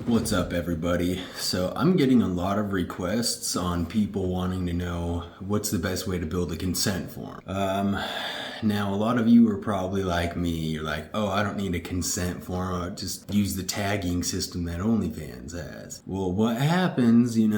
What's up, everybody? So I'm getting a lot of requests on people wanting to know what's the best way to build a consent form. Now a lot of you are probably like me. You're like, oh, I don't need a consent form. I'll just use the tagging system that OnlyFans has. Well, what happens if your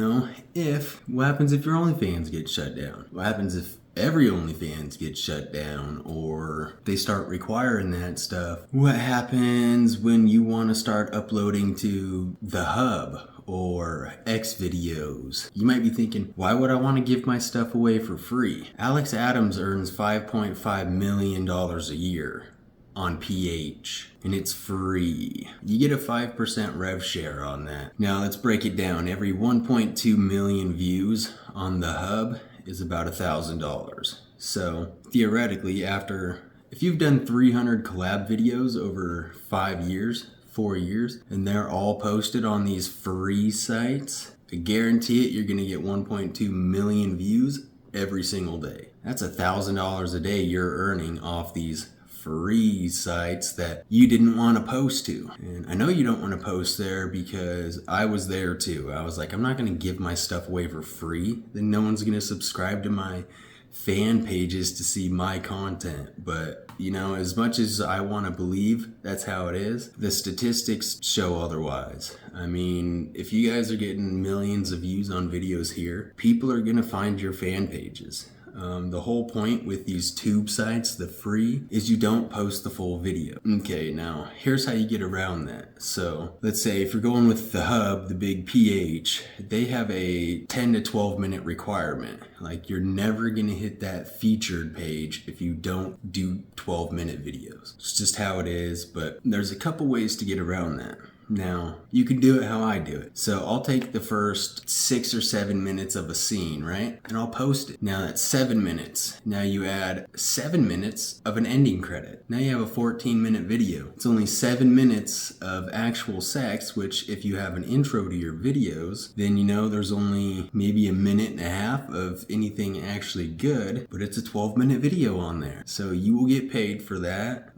OnlyFans gets shut down? What happens if every OnlyFans gets shut down or they start requiring that stuff? What happens when you want to start uploading to the hub or Xvideos? You might be thinking, why would I want to give my stuff away for free? Alex Adams earns $5.5 million a year on PH, and it's free. You get a 5% rev share on that. Now let's break it down. Every 1.2 million views on the hub is about $1,000. So theoretically, if you've done 300 collab videos over 4 years, and they're all posted on these free sites, I guarantee it, you're gonna get 1.2 million views every single day. That's $1,000 a day you're earning off these free sites that you didn't want to post to. And I know you don't want to post there because I was there too. I was like, I'm not going to give my stuff away for free. Then no one's going to subscribe to my fan pages to see my content. But as much as I want to believe that's how it is, the statistics show otherwise. I mean, if you guys are getting millions of views on videos here, people are going to find your fan pages. The whole point with these tube sites, the free, is you don't post the full video. Okay, now here's how you get around that. So let's say if you're going with the hub, the big PH, they have a 10 to 12 minute requirement. Like, you're never gonna hit that featured page if you don't do 12-minute videos. It's just how it is, but there's a couple ways to get around that. Now, you can do it how I do it. So I'll take the first 6 or 7 minutes of a scene, right? And I'll post it. Now that's 7 minutes. Now you add 7 minutes of an ending credit. Now you have a 14-minute video. It's only 7 minutes of actual sex, which if you have an intro to your videos, then there's only maybe a minute and a half of anything actually good, but it's a 12-minute video on there. So you will get paid for that.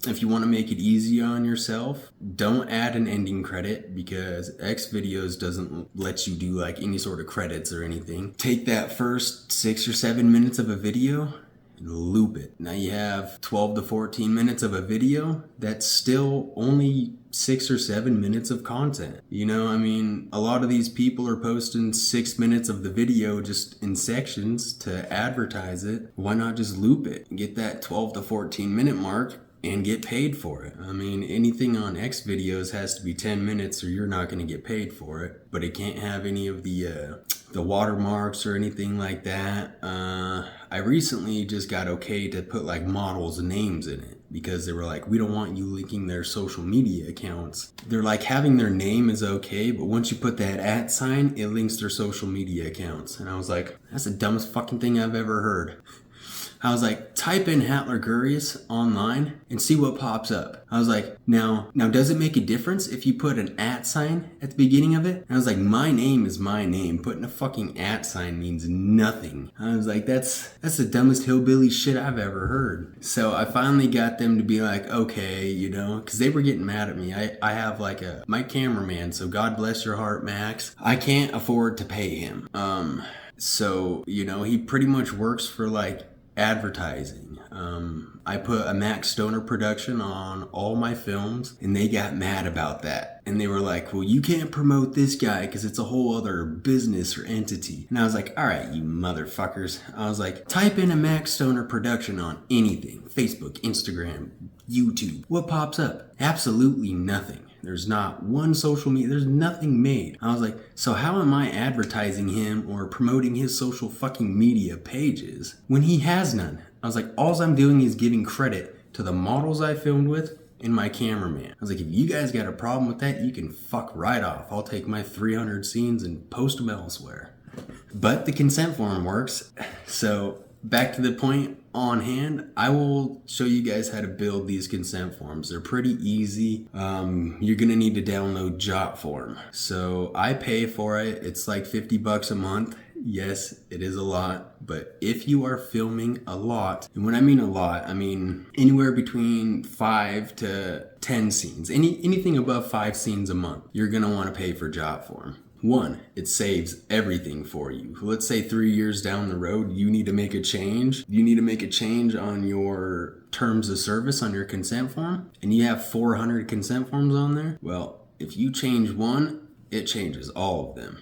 If you want to make it easy on yourself, don't add an ending credit because Xvideos doesn't let you do like any sort of credits or anything. Take that first 6 or 7 minutes of a video and loop it. Now you have 12 to 14 minutes of a video. That's still only 6 or 7 minutes of content. A lot of these people are posting 6 minutes of the video just in sections to advertise it. Why not just loop it and get that 12 to 14 minute mark and get paid for it? Anything on Xvideos has to be 10 minutes or you're not going to get paid for it. But it can't have any of the watermarks or anything like that. I recently just got okay to put like models' names in it because they were like, we don't want you linking their social media accounts. They're like, having their name is okay, but once you put that @ sign, it links their social media accounts. And I was like, that's the dumbest fucking thing I've ever heard. I was like, type in Hatler Gurius online and see what pops up. I was like, now does it make a difference if you put an @ sign at the beginning of it? And I was like, my name is my name. Putting a fucking @ sign means nothing. I was like, that's the dumbest hillbilly shit I've ever heard. So I finally got them to be like, okay, because they were getting mad at me. I have like my cameraman, so God bless your heart, Max. I can't afford to pay him. So, he pretty much works for like advertising. I put a Max Stoner production on all my films and they got mad about that. And they were like, well, you can't promote this guy because it's a whole other business or entity. And I was like, all right, you motherfuckers. I was like, type in a Max Stoner production on anything. Facebook, Instagram, YouTube. What pops up? Absolutely nothing. There's not one social media. There's nothing made. I was like, so how am I advertising him or promoting his social fucking media pages when he has none? I was like, all I'm doing is giving credit to the models I filmed with and my cameraman. I was like, if you guys got a problem with that, you can fuck right off. I'll take my 300 scenes and post them elsewhere. But the consent form works. So back to the point on hand, I will show you guys how to build these consent forms. They're pretty easy. You're gonna need to download Jotform. So I pay for it. It's like $50 a month. Yes, it is a lot, but if you are filming a lot, and when I mean a lot, I mean anywhere between 5 to 10 scenes, anything above 5 scenes a month, you're gonna wanna pay for Jotform. One, it saves everything for you. Let's say 3 years down the road, you need to make a change. You need to make a change on your terms of service on your consent form, and you have 400 consent forms on there. Well, if you change one, it changes all of them.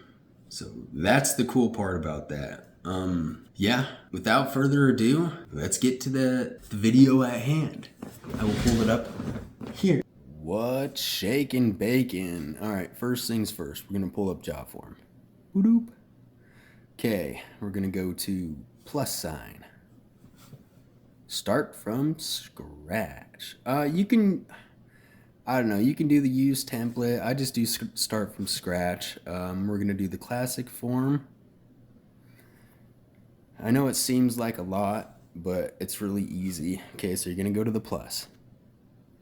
So that's the cool part about that. Yeah, without further ado, let's get to the video at hand. I will pull it up here. What's shaking bacon? All right, first things first, we're gonna pull up Jotform. Boop. Okay, we're gonna go to plus sign. Start from scratch. You can, I don't know, you can do the use template. I just do start from scratch. We're gonna do the classic form. I know it seems like a lot, but it's really easy. Okay, so you're gonna go to the plus.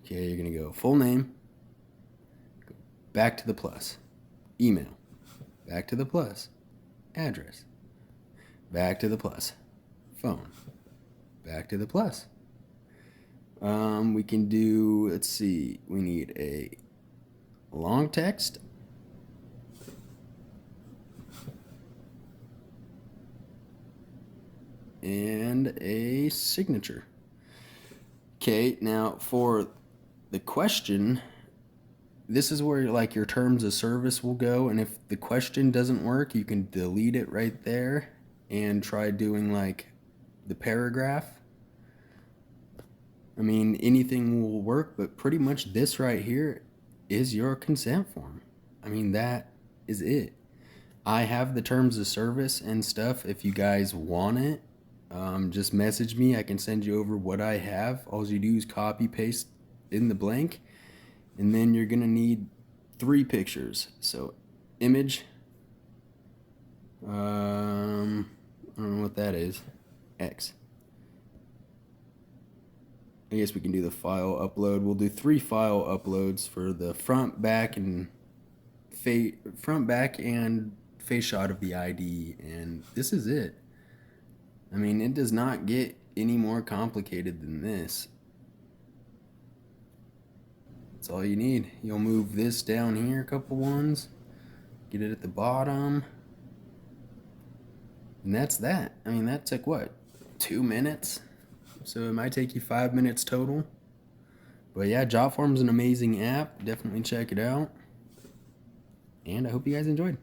Okay, you're gonna go full name, back to the plus, email, back to the plus, address, back to the plus, phone, back to the plus. We can do, let's see, we need a long text, and a signature. Okay, now for the question, this is where like your terms of service will go, and if the question doesn't work, you can delete it right there and try doing like the paragraph. I mean, anything will work, but pretty much this right here is your consent form. I mean, that is it. I have the terms of service and stuff. If you guys want it, just message me. I can send you over what I have. All you do is copy paste in the blank, and then you're gonna need 3 pictures. So image, I don't know what that is, X. I guess we can do the file upload. We'll do 3 file uploads for the front, back, and face shot of the ID, and this is it. I mean, it does not get any more complicated than this. That's all you need. You'll move this down here a couple ones, get it at the bottom, and that's that. I mean, that took what, 2 minutes? So it might take you 5 minutes total. But yeah, Jotform is an amazing app. Definitely check it out. And I hope you guys enjoyed.